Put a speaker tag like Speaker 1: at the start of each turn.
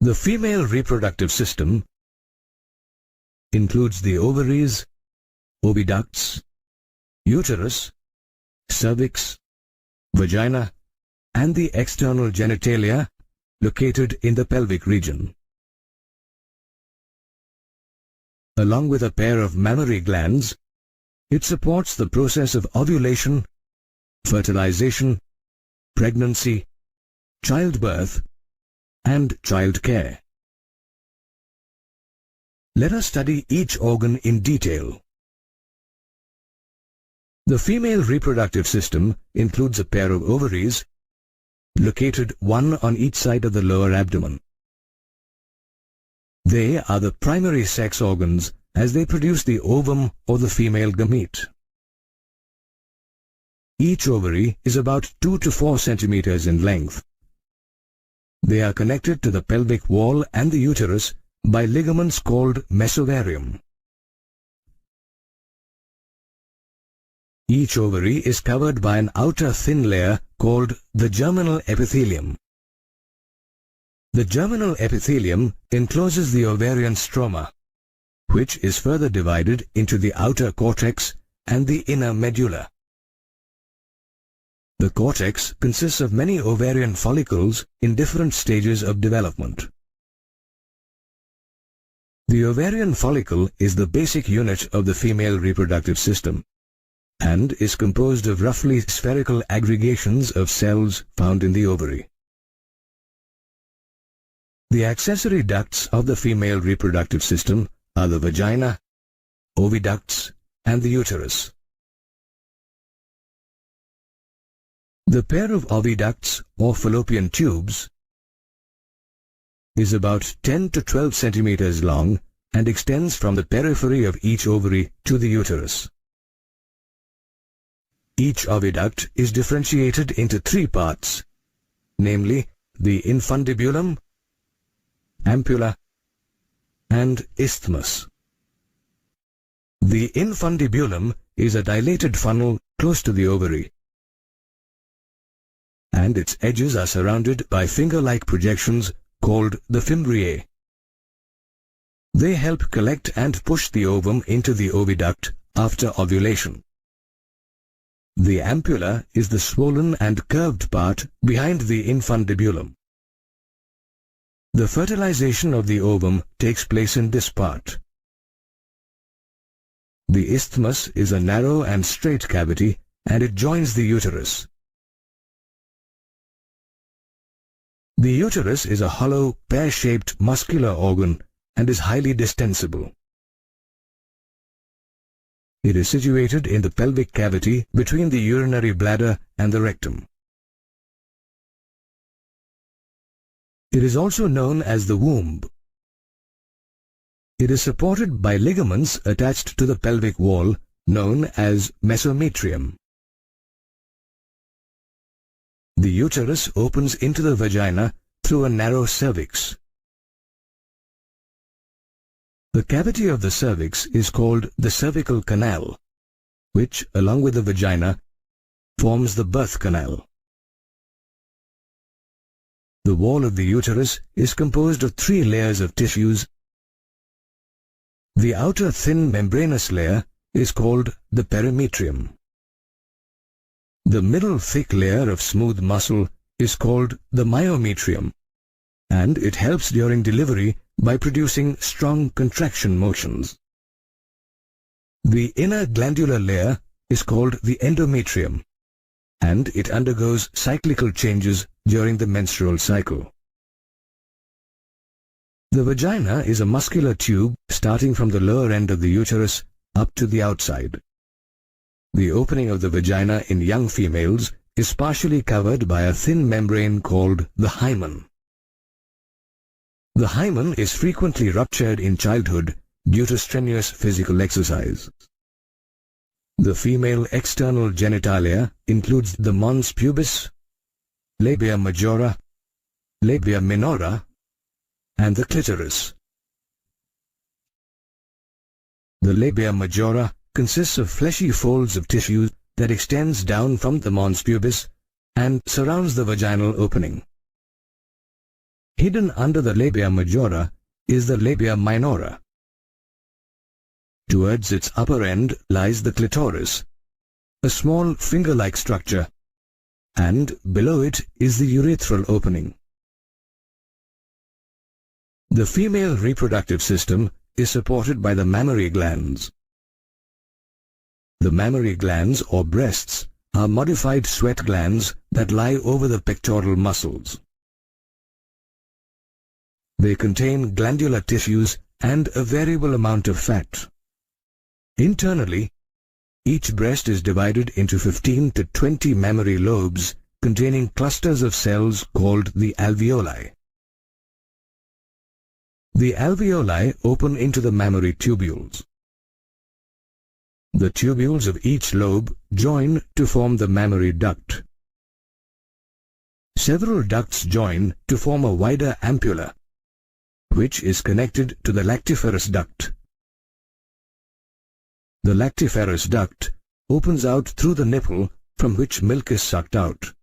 Speaker 1: The female reproductive system includes the ovaries, oviducts, uterus, cervix, vagina, and the external genitalia located in the pelvic region. Along with a pair of mammary glands, it supports the process of ovulation, fertilization, pregnancy, childbirth, and childcare. Let us study each organ in detail. The female reproductive system includes a pair of ovaries located one on each side of the lower abdomen. They are the primary sex organs as they produce the ovum or the female gamete. Each ovary is about 2 to 4 centimeters in length. They are connected to the pelvic wall and the uterus by ligaments called mesovarium. Each ovary is covered by an outer thin layer called the germinal epithelium. The germinal epithelium encloses the ovarian stroma, which is further divided into the outer cortex and the inner medulla. The cortex consists of many ovarian follicles in different stages of development. The ovarian follicle is the basic unit of the female reproductive system and is composed of roughly spherical aggregations of cells found in the ovary. The accessory ducts of the female reproductive system are the vagina, oviducts, and the uterus. The pair of oviducts or fallopian tubes is about 10 to 12 centimeters long and extends from the periphery of each ovary to the uterus. Each oviduct is differentiated into 3 parts, namely the infundibulum, ampulla, and isthmus. The infundibulum is a dilated funnel close to the ovary, and its edges are surrounded by finger-like projections called the fimbriae. They help collect and push the ovum into the oviduct after ovulation. The ampulla is the swollen and curved part behind the infundibulum. The fertilization of the ovum takes place in this part. The isthmus is a narrow and straight cavity, and it joins the uterus. The uterus is a hollow, pear-shaped muscular organ and is highly distensible. It is situated in the pelvic cavity between the urinary bladder and the rectum. It is also known as the womb. It is supported by ligaments attached to the pelvic wall known as mesometrium. The uterus opens into the vagina through a narrow cervix. The cavity of the cervix is called the cervical canal, which, along with the vagina, forms the birth canal. The wall of the uterus is composed of 3 layers of tissues. The outer thin membranous layer is called the perimetrium. The middle thick layer of smooth muscle is called the myometrium, and it helps during delivery by producing strong contraction motions. The inner glandular layer is called the endometrium, and it undergoes cyclical changes during the menstrual cycle. The vagina is a muscular tube starting from the lower end of the uterus up to the outside. The opening of the vagina in young females is partially covered by a thin membrane called the hymen. The hymen is frequently ruptured in childhood due to strenuous physical exercise. The female external genitalia includes the mons pubis, labia majora, labia minora, and the clitoris. The labia majora consists of fleshy folds of tissue that extends down from the mons pubis and surrounds the vaginal opening. Hidden under the labia majora is the labia minora. Towards its upper end lies the clitoris, a small finger-like structure, and below it is the urethral opening. The female reproductive system is supported by the mammary glands. The mammary glands or breasts are modified sweat glands that lie over the pectoral muscles. They contain glandular tissues and a variable amount of fat. Internally, each breast is divided into 15 to 20 mammary lobes containing clusters of cells called the alveoli. The alveoli open into the mammary tubules. The tubules of each lobe join to form the mammary duct. Several ducts join to form a wider ampulla, which is connected to the lactiferous duct. The lactiferous duct opens out through the nipple from which milk is sucked out.